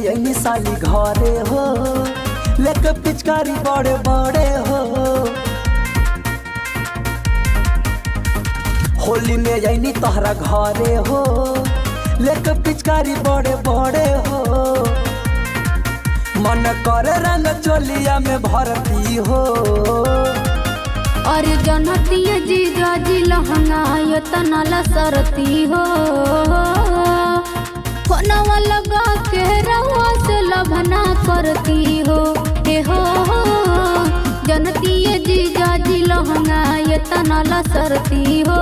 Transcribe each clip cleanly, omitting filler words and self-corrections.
यही साली घरे हो लेके पिचकारी बड़े बड़े हो। होली में यही तोहरा घरे हो लेके पिचकारी बड़े बड़े हो। मन करे रंग चोलिया में भरती हो। अरे जनती जीजा जी लहंगा ये तनाला सरती हो। फोनवा लगा के रवा से लभना करती हो। हे हो जनती जीजा जी लहंगा ये तनाला सरती हो।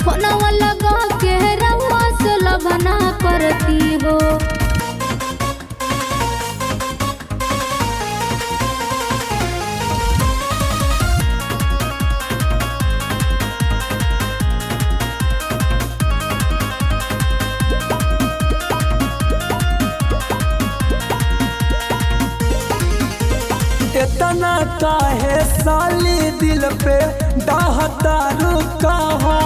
फोनवा लगा के रवा से लभना करती हो। इतना काहे साली दिल पे दाहतारू कहा।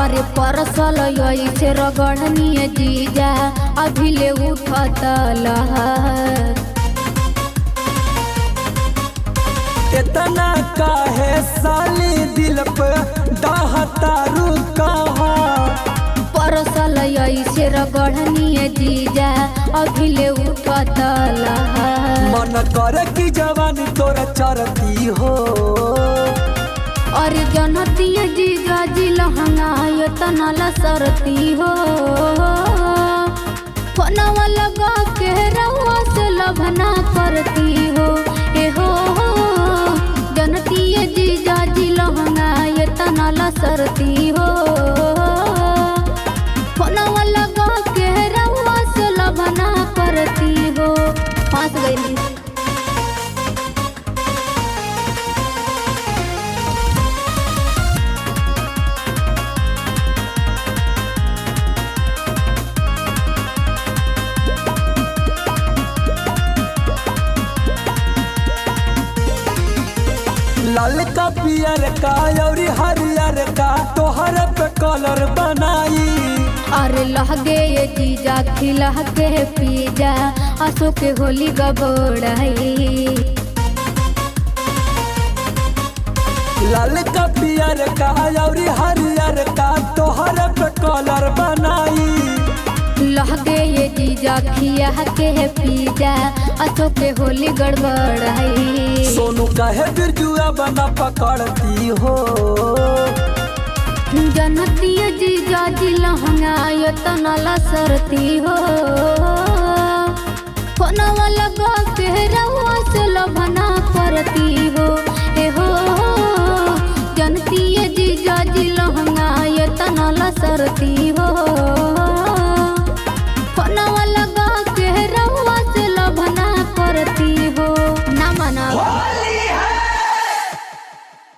अरे परसल ऐसे रगड़नी जीजा अभी ले उठत लहर। इतना काहे साली दिल पे दाहतारू कहा। परसल ऐसे रगड़नी जीजा अभी ले उठत लहर। मन करे की जवानी तोरा चरती हो। अरे जनती जीजा जी लहंगा ये तनाला सरती हो। फोनवा लगा के रवा से लभना करती हो। ए हो जनती जीजा जी लहंगा ये तनाला सरती हो। फोनवा लगा के रवा से लभना करती हो। फंस गई। लाल का पियर का और हरियर का तोहर पे कलर बनाई। अरे लहगे ये जीजा खिला के पीजा आंसू के होली गबड़ाई। लाल का पियर का और हरियर का तोहर पे कलर बनाई। लहगे ये जीजा खिया के पीजा आंसू के होली गड़बड़ाई। सोनू कहे बिरजुआ बना पकड़ती हो। जनती जीजा जी लहंगा ये तनाला सरती हो। फोनवा लगा के रवा से लभना करती हो। ए हो जनती जीजा जी लहंगा ये तनाला सरती हो।